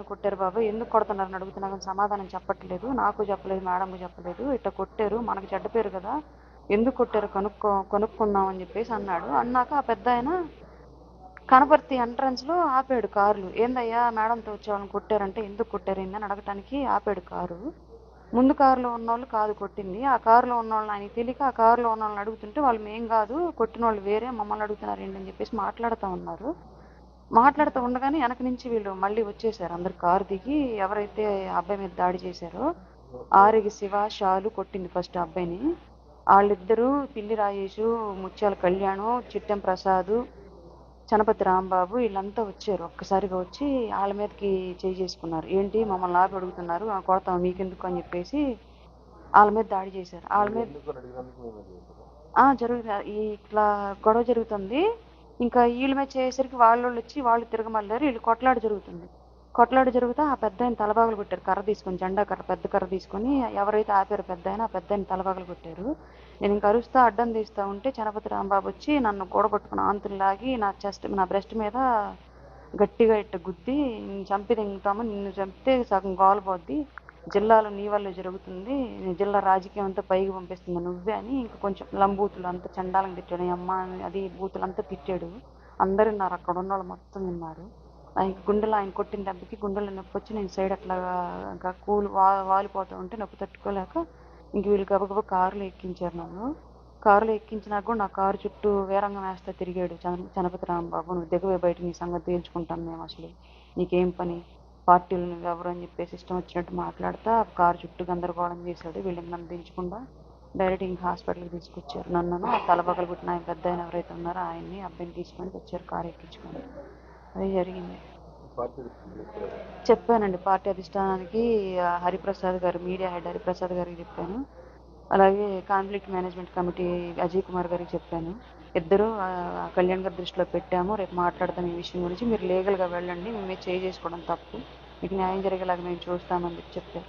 కొట్టారు బాబు, ఎందుకు కొడుతున్నారని అడుగుతున్నా కానీ సమాధానం చెప్పట్లేదు. నాకు చెప్పలేదు, మేడంకు చెప్పలేదు. ఇట్లా కొట్టారు, మనకు చెడ్డ పేరు కదా, ఎందుకు కొట్టారు కనుక్కుందాం అని చెప్పేసి అన్నాడు. అన్నాక ఆ పెద్ద ఆయన కనపర్తి ఎంట్రన్స్లో ఆపాడు కార్లు. ఏందయ్యా మేడంతో వచ్చే వాళ్ళని కొట్టారంటే, ఎందుకు కొట్టారు ఏందని అడగటానికి ఆపాడు కారు. ముందు కారులో ఉన్నోళ్ళు కాదు కొట్టింది, ఆ కారులో ఉన్న వాళ్ళని ఆయనకి తెలియక ఆ కారులో ఉన్న వాళ్ళని అడుగుతుంటే వాళ్ళు మేం కాదు, కొట్టిన వాళ్ళు వేరే, మమ్మల్ని అడుగుతున్నారు ఏంటని చెప్పేసి మాట్లాడుతూ ఉన్నారు. మాట్లాడుతూ ఉండగానే వెనక నుంచి వీళ్ళు మళ్ళీ వచ్చేసారు. అందరు కారు దిగి ఎవరైతే అబ్బాయి మీద దాడి చేశారో ఆరిగి శివ, షాలు కొట్టింది ఫస్ట్ అబ్బాయిని. వాళ్ళిద్దరూ పిల్లి రాజేషు, ముత్యాల కళ్యాణం, చిట్టెం ప్రసాదు, చనపతి రాంబాబు వీళ్ళంతా వచ్చారు. ఒక్కసారిగా వచ్చి వాళ్ళ మీదకి చేసుకున్నారు. ఏంటి మమ్మల్ని ఆపి అడుగుతున్నారు, కొడతాం మీకెందుకు అని చెప్పేసి వాళ్ళ మీద దాడి చేశారు. వాళ్ళ మీద జరుగుతుంది, ఇట్లా గొడవ జరుగుతుంది. ఇంకా వీళ్ళ మీద చేసేసరికి వాళ్ళు వచ్చి వాళ్ళు తిరగమల్లారు. వీళ్ళు కొట్లాట జరుగుతుంది. కొట్లాట జరుగుతా ఆ పెద్ద ఆయన తలబాగలు కొట్టారు. కర్ర తీసుకొని, జెండా కర్ర, పెద్ద కర్ర తీసుకొని ఎవరైతే ఆపారో పెద్ద ఆయన, ఆ పెద్ద ఆయన తలబాగలు కొట్టారు. నేను ఇంక అరుస్తా అడ్డం తీస్తా ఉంటే చనపతి రాంబాబు వచ్చి నన్ను కూడగొట్టుకుని ఆంతులు లాగి నా బ్రెస్ట్ మీద గట్టిగా ఇట్ట గుద్ది, నిన్ను చంపి తింటాము, నిన్ను చంపితే సగం గోలపోద్ది, జిల్లాలో నీ వల్లే జరుగుతుంది, జిల్లా రాజకీయం అంతా పైకి పంపిస్తుంది నువ్వే అని ఇంకా కొంచెం లంబూతులు అంతా చండాలంగా తిట్టాడు. అమ్మ అది బూతులంతా తిట్టాడు. అందరూ విన్నారు, అక్కడ ఉన్న వాళ్ళు మొత్తం విన్నారు. ఆయన గుండెలో, ఆయన కొట్టిన దెబ్బకి గుండెలో నొప్పి వచ్చి నేను సైడ్ అట్లా వాలిపోతూ ఉంటే నొప్పి తట్టుకోలేక ఇంక వీళ్ళు గబగబా కారులో ఎక్కించారు నన్ను. కారులో ఎక్కించినాక కూడా నా కారు చుట్టూ వీరంగం వేస్తా తిరిగాడు చనపతి రాంబాబు. నువ్వు దిగవే బయట, నీ సంగతి తేల్చుకుంటాను మేము, అసలు నీకేం పని, పార్టీలు నువ్వెవరు అని చెప్పేసి ఇష్టం వచ్చినట్టు మాట్లాడుతా కారు చుట్టూ గందరగోళం చేశాడు. వీళ్ళకి నన్ను దించకుండా డైరెక్ట్ ఇంక హాస్పిటల్కి తీసుకొచ్చారు. నన్ను ఆ తలపగలు పుట్టిన ఆయన పెద్ద ఆయన ఎవరైతే ఉన్నారో ఆయన్ని అబ్బాయిని తీసుకొని వచ్చారు, కారు ఎక్కించుకొని. అది జరిగింది. చెప్పానండి పార్టీ అధిష్టానానికి, హరిప్రసాద్ గారు, మీడియా హెడ్ హరిప్రసాద్ గారికి చెప్పాను. అలాగే conflict management committee Ajay Kumar గారికి చెప్పాను. ఇద్దరు కళ్యాణ్ గారి దృష్టిలో పెట్టాము, రేపు మాట్లాడతాం ఈ విషయం గురించి, మీరు లీగల్గా వెళ్ళండి, మేమే చేసుకోవడం తప్పు, మీకు న్యాయం జరిగేలాగా మేము చూస్తామని చెప్పారు.